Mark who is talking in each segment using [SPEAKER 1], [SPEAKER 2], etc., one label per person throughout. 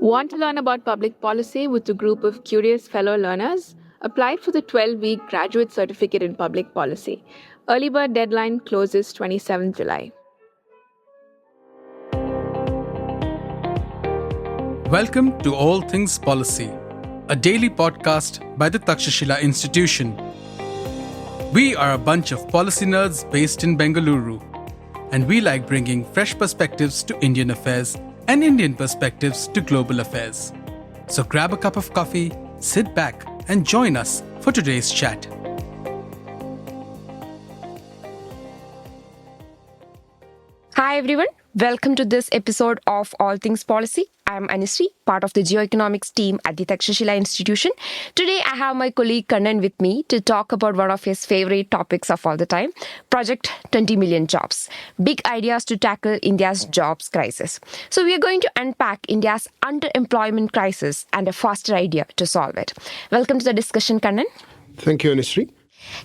[SPEAKER 1] Want to learn about public policy with a group of curious fellow learners? Apply for the 12-week graduate certificate in public policy. Early bird deadline closes 27th July.
[SPEAKER 2] Welcome to All Things Policy, a daily podcast by the Takshashila Institution. We are a bunch of policy nerds based in Bengaluru, and we like bringing fresh perspectives to Indian affairs and Indian perspectives to global affairs. So grab a cup of coffee, sit back, and join us for today's chat.
[SPEAKER 3] Hi everyone, welcome to this episode of All Things Policy. I'm Anisree, part of the geoeconomics team at the Takshashila Institution. Today I have my colleague Kannan with me to talk about one of his favorite topics of all the time, Project 20 Million Jobs, big ideas to tackle India's jobs crisis. So we are going to unpack India's underemployment crisis and a faster idea to solve it. Welcome to the discussion, Kannan.
[SPEAKER 4] Thank you, Anisree.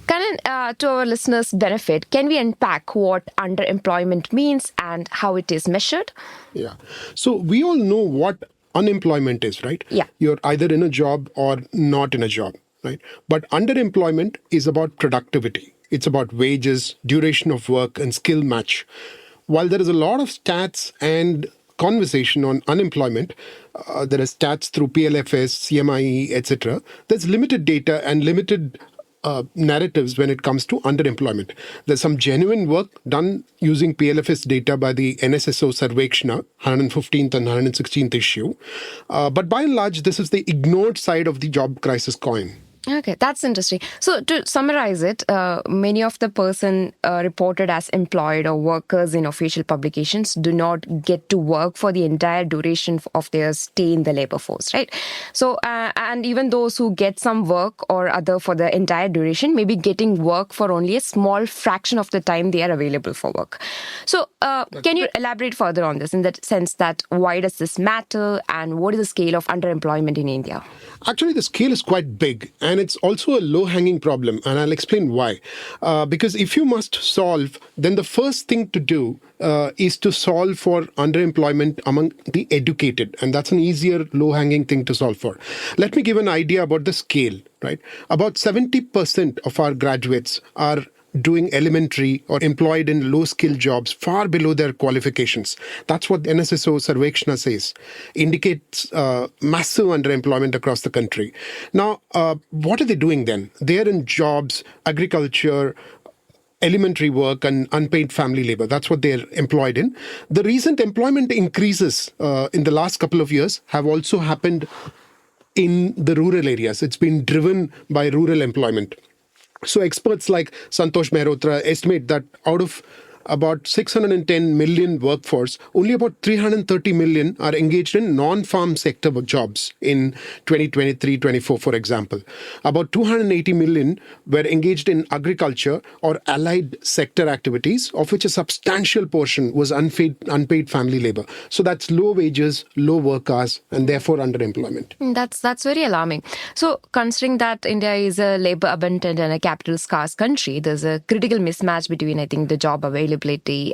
[SPEAKER 3] Kannan, to our listeners' benefit, can we unpack what underemployment means and how it is measured?
[SPEAKER 4] Yeah. So we all know what unemployment is, right?
[SPEAKER 3] Yeah.
[SPEAKER 4] You're either in a job or not in a job, right? But underemployment is about productivity. It's about wages, duration of work, and skill match. While there is a lot of stats and conversation on unemployment, there are stats through PLFS, CMIE, etc. There's limited data and limited narratives when it comes to underemployment. There's some genuine work done using PLFS data by the NSSO Sarvekshana, 115th and 116th issue. But by and large, this is the ignored side of the job crisis coin.
[SPEAKER 3] Okay, that's interesting. So to summarize it, many of the person reported as employed or workers in official publications do not get to work for the entire duration of their stay in the labor force, right? So, and even those who get some work or other for the entire duration may be getting work for only a small fraction of the time they are available for work. So can you elaborate further on this in the sense that why does this matter and what is the scale of underemployment in India?
[SPEAKER 4] Actually, the scale is quite big. And it's also a low-hanging problem, and I'll explain why. Because if you must solve, then the first thing to do is to solve for underemployment among the educated, and that's an easier low-hanging thing to solve for. Let me give an idea about the scale, right? About 70% of our graduates are doing elementary or employed in low-skill jobs far below their qualifications. That's what NSSO Sarvekshana says, indicates massive underemployment across the country. Now, what are they doing then? They're in jobs, agriculture, elementary work and unpaid family labor. That's what they're employed in. The recent employment increases in the last couple of years have also happened in the rural areas. It's been driven by rural employment. So experts like Santosh Mehrotra estimate that out of about 610 million workforce, only about 330 million are engaged in non-farm sector jobs in 2023-24, for example. About 280 million were engaged in agriculture or allied sector activities, of which a substantial portion was unpaid family labor. So that's low wages, low work hours, and therefore underemployment.
[SPEAKER 3] That's very alarming. So considering that India is a labor abundant and a capital scarce country, there's a critical mismatch between, I think, the job availability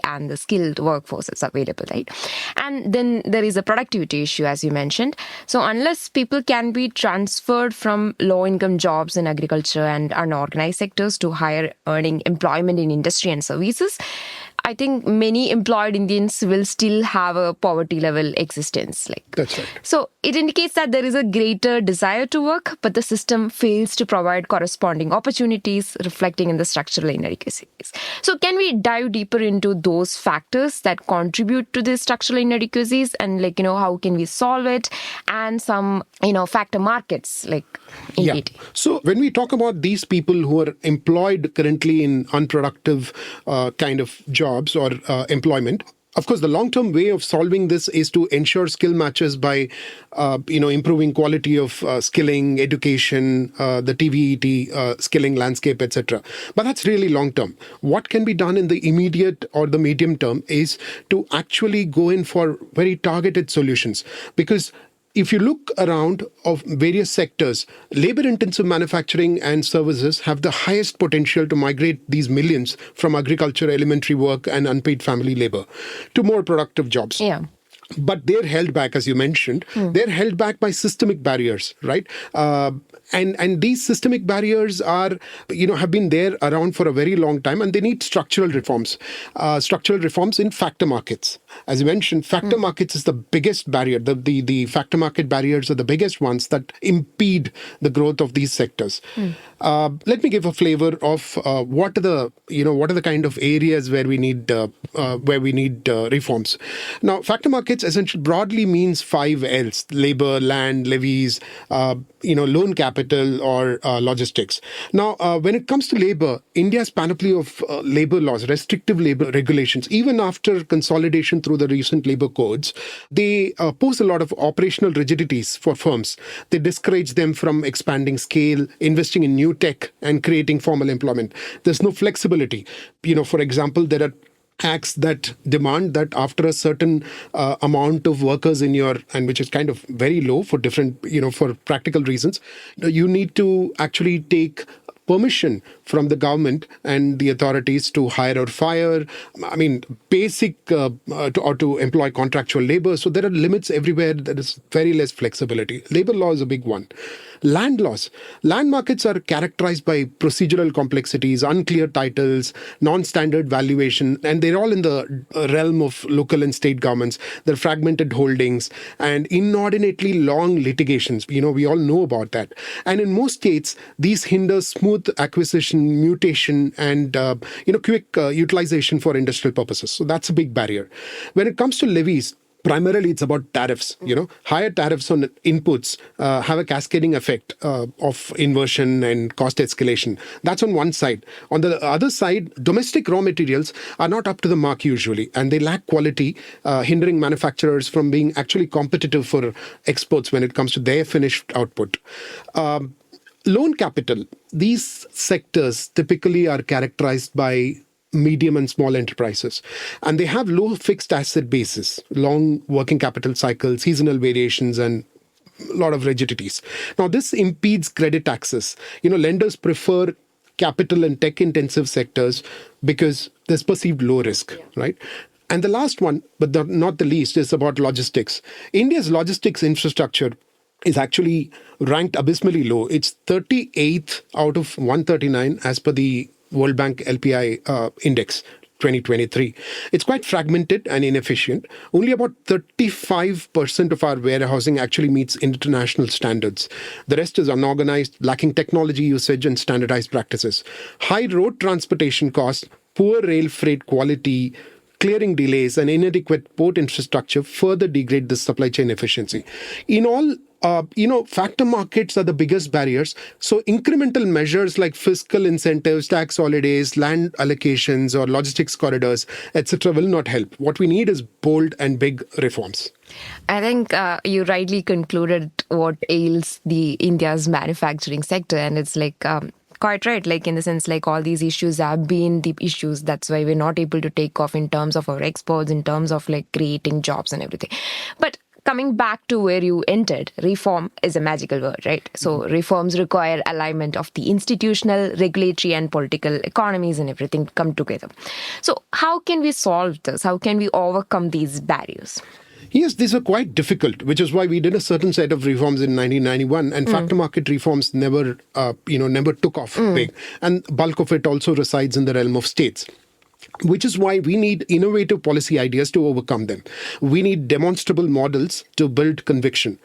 [SPEAKER 3] and the skilled workforces available, right? And then there is a productivity issue, as you mentioned. So unless people can be transferred from low-income jobs in agriculture and unorganized sectors to higher earning employment in industry and services, I think many employed Indians will still have a poverty level existence.
[SPEAKER 4] That's right.
[SPEAKER 3] So it indicates that there is a greater desire to work, but the system fails to provide corresponding opportunities, reflecting in the structural inadequacies. So can we dive deeper into those factors that contribute to these structural inadequacies and how can we solve it and some, factor markets in detail?
[SPEAKER 4] So when we talk about these people who are employed currently in unproductive kind of jobs or employment, of course, the long-term way of solving this is to ensure skill matches by, improving quality of skilling, education, the TVET skilling landscape, etc. But that's really long-term. What can be done in the immediate or the medium term is to actually go in for very targeted solutions, because if you look around of various sectors, labor-intensive manufacturing and services have the highest potential to migrate these millions from agriculture, elementary work, and unpaid family labor to more productive jobs.
[SPEAKER 3] Yeah.
[SPEAKER 4] but they're held back, as you mentioned. They're held back by systemic barriers, right? And these systemic barriers are, have been there around for a very long time, and they need structural reforms. Structural reforms in factor markets. As you mentioned, factor markets is the biggest barrier. The factor market barriers are the biggest ones that impede the growth of these sectors. Let me give a flavor of what are the kind of areas where we need reforms. Now, factor markets essentially broadly means 5 L's: labor, land, levies, loan capital, or logistics. Now, when it comes to labor, India's panoply of labor laws, restrictive labor regulations, even after consolidation through the recent labor codes, they pose a lot of operational rigidities for firms. They discourage them from expanding scale, investing in new tech, and creating formal employment. There's no flexibility. For example, there are acts that demand that after a certain amount of workers and which is kind of very low for different, for practical reasons, you need to actually take permission from the government and the authorities to hire or fire. I mean, basic or to employ contractual labor. So there are limits everywhere. There is very less flexibility. Labor law is a big one. Land laws. Land markets are characterized by procedural complexities, unclear titles, non-standard valuation, and they're all in the realm of local and state governments. They're fragmented holdings and inordinately long litigations. We all know about that. And in most states, these hinder smooth acquisition, mutation, and quick utilization for industrial purposes. So that's a big barrier. When it comes to levies, primarily, it's about tariffs. Higher tariffs on inputs have a cascading effect of inversion and cost escalation. That's on one side. On the other side, domestic raw materials are not up to the mark usually, and they lack quality, hindering manufacturers from being actually competitive for exports when it comes to their finished output. Loan capital. These sectors typically are characterized by medium and small enterprises, and they have low fixed asset bases, long working capital cycles, seasonal variations, and a lot of rigidities. Now, this impedes credit access. Lenders prefer capital and tech-intensive sectors because there's perceived low risk, right? And the last one, but not the least, is about logistics. India's logistics infrastructure is actually ranked abysmally low. It's 38th out of 139 as per the World Bank LPI Index 2023. It's quite fragmented and inefficient. Only about 35% of our warehousing actually meets international standards. The rest is unorganized, lacking technology usage and standardized practices. High road transportation costs, poor rail freight quality, clearing delays, and inadequate port infrastructure further degrade the supply chain efficiency. In all, factor markets are the biggest barriers. So incremental measures like fiscal incentives, tax holidays, land allocations, or logistics corridors, etc., will not help. What we need is bold and big reforms.
[SPEAKER 3] I think you rightly concluded what ails the India's manufacturing sector, and it's quite right, in the sense all these issues have been the issues. That's why we're not able to take off in terms of our exports, in terms of creating jobs and everything. But coming back to where you entered, reform is a magical word, right? So reforms require alignment of the institutional, regulatory, and political economies and everything to come together. So how can we solve this? How can we overcome these barriers?
[SPEAKER 4] Yes, these are quite difficult, which is why we did a certain set of reforms in 1991, and factor market reforms never took off big. And bulk of it also resides in the realm of states, which is why we need innovative policy ideas to overcome them. We need demonstrable models to build conviction.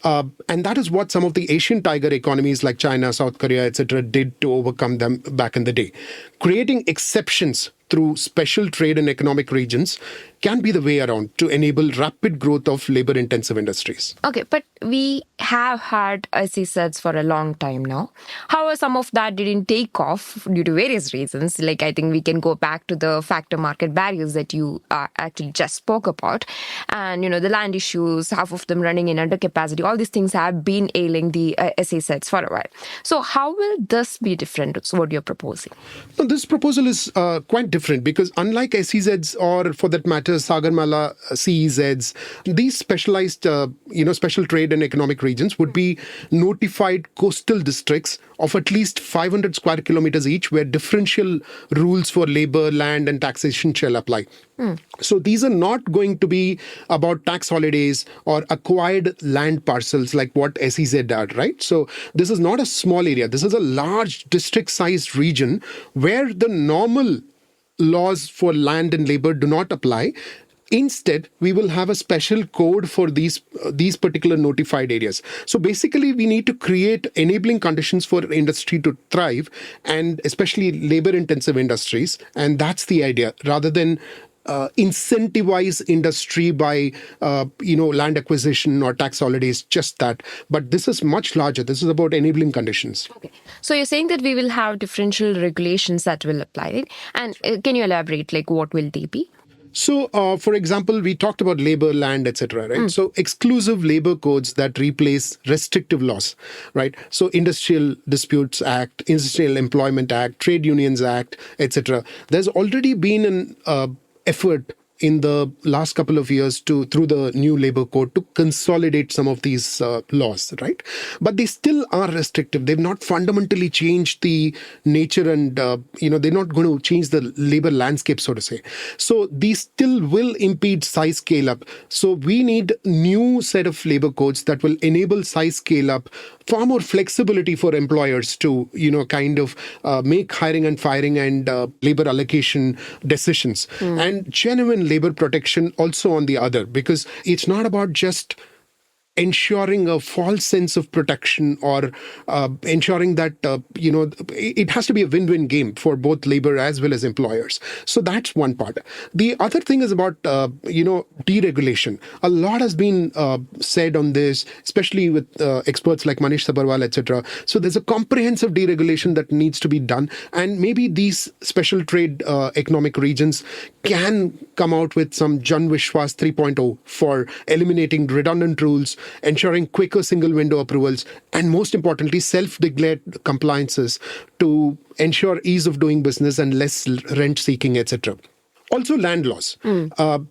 [SPEAKER 4] And that is what some of the Asian tiger economies like China, South Korea, etc. did to overcome them back in the day. Creating exceptions through special trade and economic regions can be the way around to enable rapid growth of labor-intensive industries.
[SPEAKER 3] Okay, but we have had SEZs for a long time now. However, some of that didn't take off due to various reasons. I think we can go back to the factor market barriers that you actually just spoke about. And, the land issues, half of them running in undercapacity, all these things have been ailing the SEZs for a while. So how will this be different? That's what you're proposing.
[SPEAKER 4] No, this proposal is quite different different because unlike SEZs or for that matter Sagarmala CEZs, these specialized, special trade and economic regions would be notified coastal districts of at least 500 square kilometers each where differential rules for labor, land and taxation shall apply. So these are not going to be about tax holidays or acquired land parcels like what SEZ are, right? So this is not a small area. This is a large district-sized region where the normal laws for land and labor do not apply. Instead, we will have a special code for these particular notified areas. So basically, we need to create enabling conditions for industry to thrive, and especially labor-intensive industries. And that's the idea, rather than incentivize industry by land acquisition or tax holidays, just that. But this is much larger. This is about enabling conditions.
[SPEAKER 3] Okay. So you're saying that we will have differential regulations that will apply, right? And can you elaborate, like what will they be?
[SPEAKER 4] So, for example, we talked about labor, land, etc., right? So exclusive labor codes that replace restrictive laws, right? So Industrial Disputes Act, Industrial Employment Act, Trade Unions Act, etc. There's already been an effort in the last couple of years through the new labor code to consolidate some of these laws, right? But they still are restrictive. They've not fundamentally changed the nature and, they're not going to change the labor landscape, so to say. So these still will impede size scale up. So we need new set of labor codes that will enable size scale up, far more flexibility for employers to, make hiring and firing and labor allocation decisions, and genuine labor protection also on the other, because it's not about just ensuring a false sense of protection or ensuring that, it has to be a win-win game for both labor as well as employers. So that's one part. The other thing is about, deregulation. A lot has been said on this, especially with experts like Manish Sabharwal, etc. So there's a comprehensive deregulation that needs to be done. And maybe these special trade economic regions can come out with some Jan Vishwas 3.0 for eliminating redundant rules, ensuring quicker single window approvals, and most importantly, self-declared compliances to ensure ease of doing business and less rent seeking, etc. Also, land laws.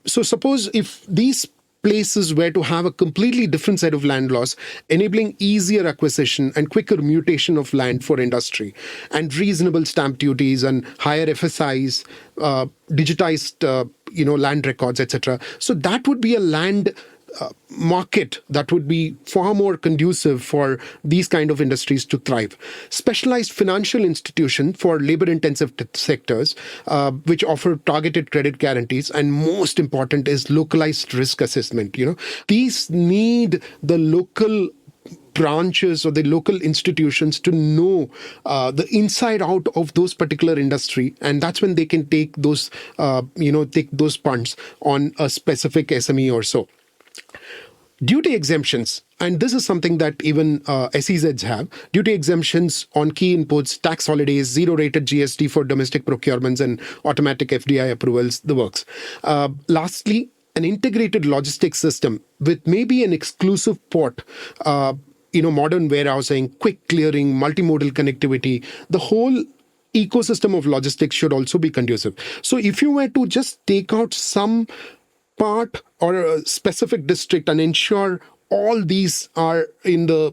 [SPEAKER 4] So suppose if these places were to have a completely different set of land laws, enabling easier acquisition and quicker mutation of land for industry, and reasonable stamp duties and higher FSIs, digitized, land records, etc. So that would be a land market that would be far more conducive for these kind of industries to thrive. Specialized financial institution for labor-intensive sectors, which offer targeted credit guarantees, and most important is localized risk assessment. These need the local branches or the local institutions to know the inside out of those particular industry, and that's when they can take those funds on a specific SME or so. Duty exemptions, and this is something that even SEZs have, duty exemptions on key inputs, tax holidays, zero-rated GST for domestic procurements and automatic FDI approvals, the works. Lastly, an integrated logistics system with maybe an exclusive port, modern warehousing, quick clearing, multimodal connectivity, the whole ecosystem of logistics should also be conducive. So if you were to just take out some part or a specific district and ensure all these are in the,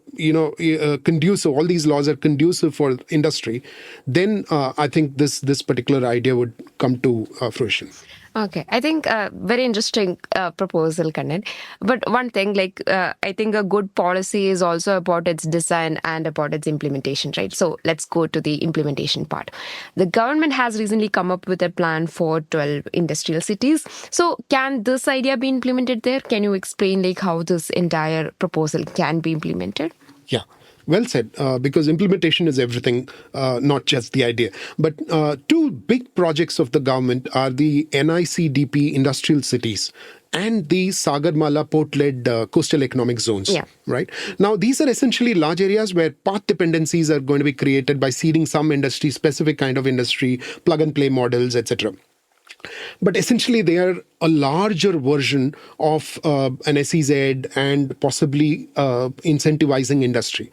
[SPEAKER 4] conducive, all these laws are conducive for industry, then I think this particular idea would come to fruition.
[SPEAKER 3] Okay, I think very interesting proposal, Kannan. But one thing, I think a good policy is also about its design and about its implementation, right? So let's go to the implementation part. The government has recently come up with a plan for 12 industrial cities. So can this idea be implemented there? Can you explain how this entire proposal can be implemented?
[SPEAKER 4] Yeah. Well said, because implementation is everything, not just the idea. But two big projects of the government are the NICDP industrial cities and the Sagarmala port-led coastal economic zones, right? Now, these are essentially large areas where path dependencies are going to be created by seeding some industry, specific kind of industry, plug-and-play models, etc. But essentially, they are a larger version of an SEZ and possibly incentivizing industry.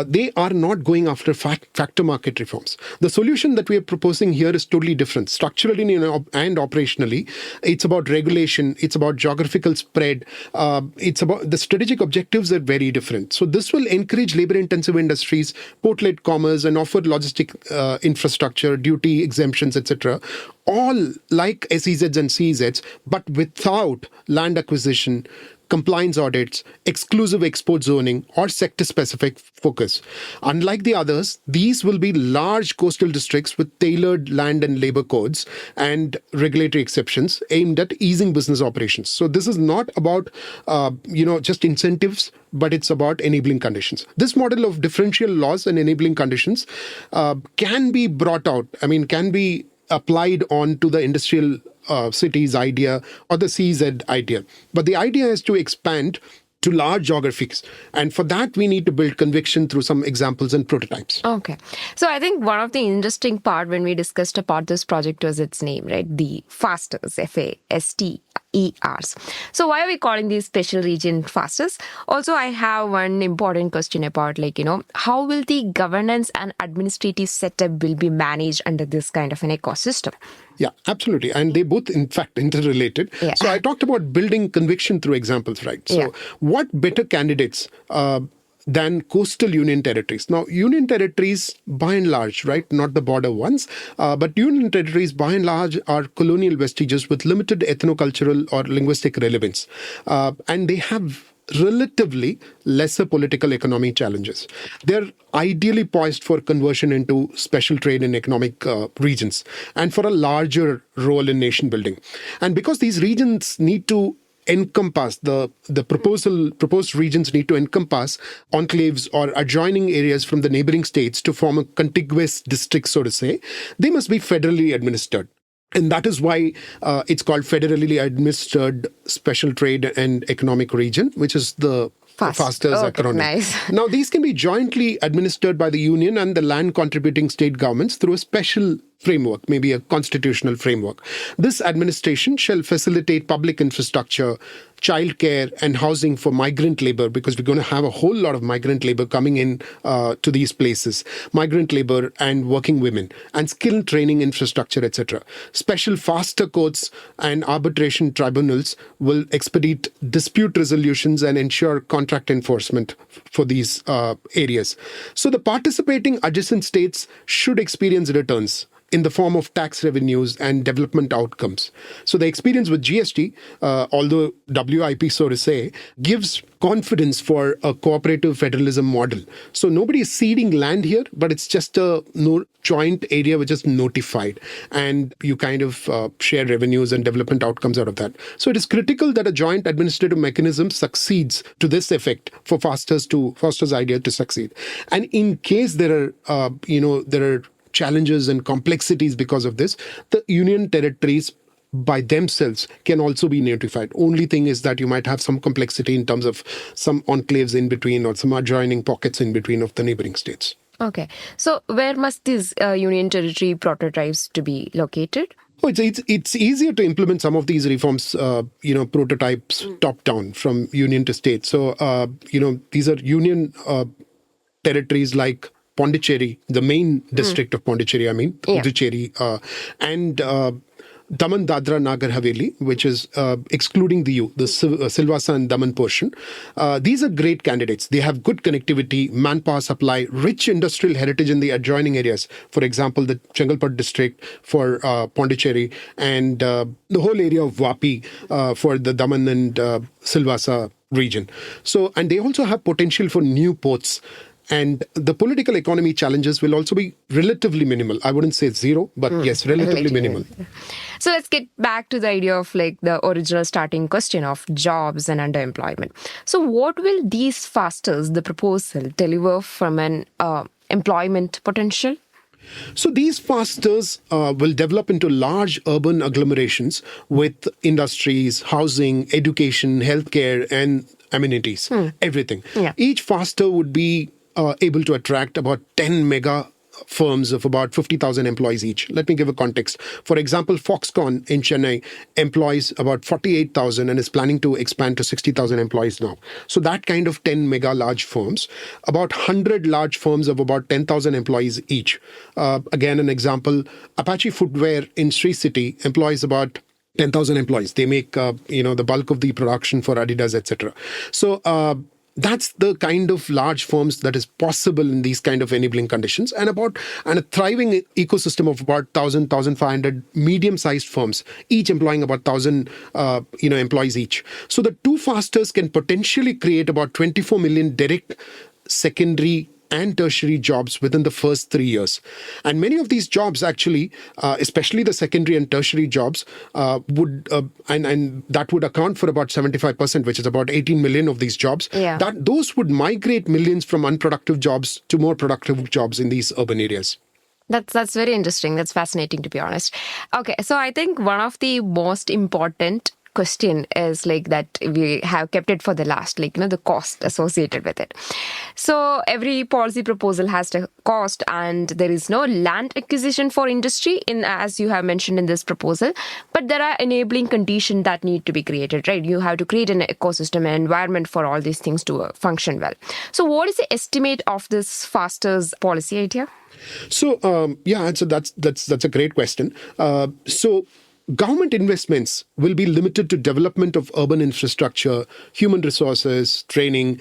[SPEAKER 4] They are not going after factor market reforms. The solution that we are proposing here is totally different. Structurally and operationally, it's about regulation, it's about geographical spread, it's about the strategic objectives are very different. So this will encourage labor-intensive industries, port-led commerce, and offer logistic infrastructure, duty exemptions, etc., all like SEZs and CEZs, but without land acquisition, compliance audits, exclusive export zoning, or sector-specific focus. Unlike the others, these will be large coastal districts with tailored land and labor codes and regulatory exceptions aimed at easing business operations. So this is not about, just incentives, but it's about enabling conditions. This model of differential laws and enabling conditions can be brought out, can be applied on to the industrial cities idea or the CZ idea. But the idea is to expand to large geographies. And for that, we need to build conviction through some examples and prototypes.
[SPEAKER 3] Okay. So I think one of the interesting part when we discussed about this project was its name, right? The FASTERS, FASTERS. So why are we calling these special region FASTERS? Also, I have one important question about how will the governance and administrative setup will be managed under this kind of an ecosystem?
[SPEAKER 4] Yeah, absolutely. And they both, in fact, interrelated.
[SPEAKER 3] Yeah.
[SPEAKER 4] So I talked about building conviction through examples, right? So what better candidates than coastal union territories? Now, union territories, by and large, right, not the border ones, but union territories, by and large, are colonial vestiges with limited ethnocultural or linguistic relevance. And they have relatively lesser political economic challenges. They're ideally poised for conversion into special trade and economic regions and for a larger role in nation building. And because these regions need to encompass, the proposed regions need to encompass enclaves or adjoining areas from the neighboring states to form a contiguous district, so to say, they must be federally administered. And that is why it's called Federally Administered Special Trade and Economic Region, which is the FASTERS acronym.
[SPEAKER 3] Nice.
[SPEAKER 4] Now, these can be jointly administered by the union and the land contributing state governments through a special framework, maybe a constitutional framework. This administration shall facilitate public infrastructure, childcare, and housing for migrant labor, because we're going to have a whole lot of migrant labor coming in to these places, migrant labor and working women, and skill training infrastructure, etc. Special FASTER courts and arbitration tribunals will expedite dispute resolutions and ensure contract enforcement for these areas. So the participating adjacent states should experience returns in the form of tax revenues and development outcomes. So the experience with GST, although WIP, so to say, gives confidence for a cooperative federalism model. So nobody is ceding land here, but it's just a joint area which is notified. And you kind of share revenues and development outcomes out of that. So it is critical that a joint administrative mechanism succeeds to this effect for FASTERS idea to succeed. And in case there are challenges and complexities because of this, the union territories by themselves can also be notified. Only thing is that you might have some complexity in terms of some enclaves in between or some adjoining pockets in between of the neighboring states.
[SPEAKER 3] Okay. So where must these union territory prototypes to be located?
[SPEAKER 4] Oh, it's easier to implement some of these reforms, prototypes top down from union to state. So, these are union territories like Pondicherry, the main district of Pondicherry, Puducherry, and Daman, Dadra, Nagar Haveli, which is excluding the Silvassa and Daman portion. These are great candidates. They have good connectivity, manpower supply, rich industrial heritage in the adjoining areas. For example, the Chengalpat district for Pondicherry and the whole area of Vapi for the Daman and Silvassa region. So, and they also have potential for new ports. And the political economy challenges will also be relatively minimal. I wouldn't say zero, but yes, relatively minimal.
[SPEAKER 3] So let's get back to the idea of the original starting question of jobs and underemployment. So what will these FASTERS, the proposal, deliver from an employment potential?
[SPEAKER 4] So these FASTERS will develop into large urban agglomerations with industries, housing, education, healthcare, and amenities, everything.
[SPEAKER 3] Yeah.
[SPEAKER 4] Each FASTER would be able to attract about 10 mega firms of about 50,000 employees each. Let me give a context. For example, Foxconn in Chennai employs about 48,000 and is planning to expand to 60,000 employees now. So that kind of 10 mega large firms, about 100 large firms of about 10,000 employees each. Again, an example, Apache Footwear in Sri City employs about 10,000 employees. They make the bulk of the production for Adidas, etc. So that's the kind of large firms that is possible in these kind of enabling conditions, and a thriving ecosystem of about 1,500 medium-sized firms, each employing about 1,000 employees each. So the two fasters can potentially create about 24 million direct, secondary and tertiary jobs within the first 3 years. And many of these jobs actually, especially the secondary and tertiary jobs, would that would account for about 75%, which is about 18 million of these jobs.
[SPEAKER 3] Yeah.
[SPEAKER 4] Those would migrate millions from unproductive jobs to more productive jobs in these urban areas.
[SPEAKER 3] That's very interesting. That's fascinating, to be honest. Okay, so I think one of the most important question is like that we have kept it for the last, the cost associated with it. So every policy proposal has a cost, and there is no land acquisition for industry as you have mentioned in this proposal, but there are enabling conditions that need to be created, right? You have to create an ecosystem and environment for all these things to function well. So what is the estimate of this FASTER's policy idea?
[SPEAKER 4] So so that's a great question. So government investments will be limited to development of urban infrastructure, human resources, training,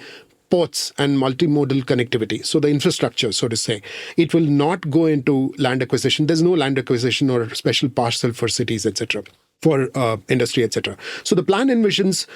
[SPEAKER 4] ports, and multimodal connectivity. So the infrastructure, so to say, it will not go into land acquisition. There's no land acquisition or special parcel for cities, etc., for industry, etc. So the plan envisions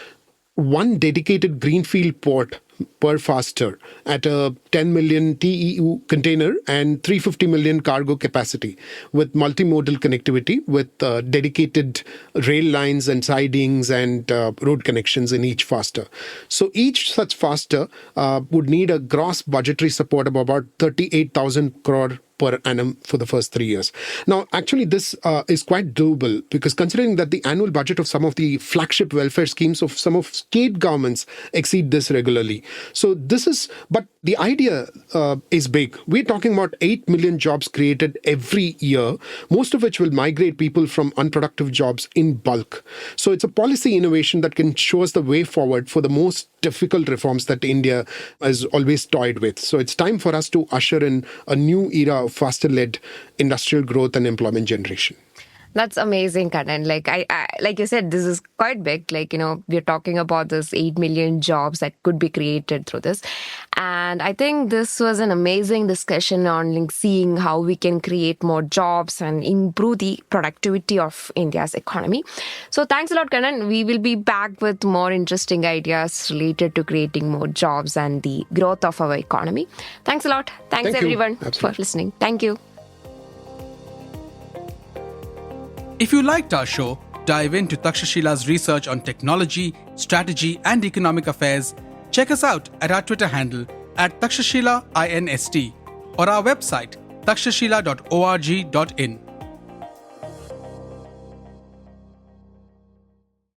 [SPEAKER 4] one dedicated greenfield port per faster at a 10 million TEU container and 350 million cargo capacity, with multimodal connectivity with dedicated rail lines and sidings and road connections in each faster. So each such faster would need a gross budgetary support of about 38,000 crore per annum for the first 3 years. Now, actually, this is quite doable, because considering that the annual budget of some of the flagship welfare schemes of some of state governments exceed this regularly. So but the idea is big. We're talking about 8 million jobs created every year, most of which will migrate people from unproductive jobs in bulk. So it's a policy innovation that can show us the way forward for the most difficult reforms that India has always toyed with. So it's time for us to usher in a new era of faster-led industrial growth and employment generation.
[SPEAKER 3] That's amazing, Kannan. Like you said, this is quite big. We're talking about this 8 million jobs that could be created through this. And I think this was an amazing discussion on seeing how we can create more jobs and improve the productivity of India's economy. So thanks a lot, Kannan. We will be back with more interesting ideas related to creating more jobs and the growth of our economy. Thanks a lot. Thanks everyone for listening. Thank you.
[SPEAKER 2] If you liked our show, dive into Takshashila's research on technology, strategy, and economic affairs. Check us out at our Twitter handle @Takshashila INST or our website takshashila.org.in.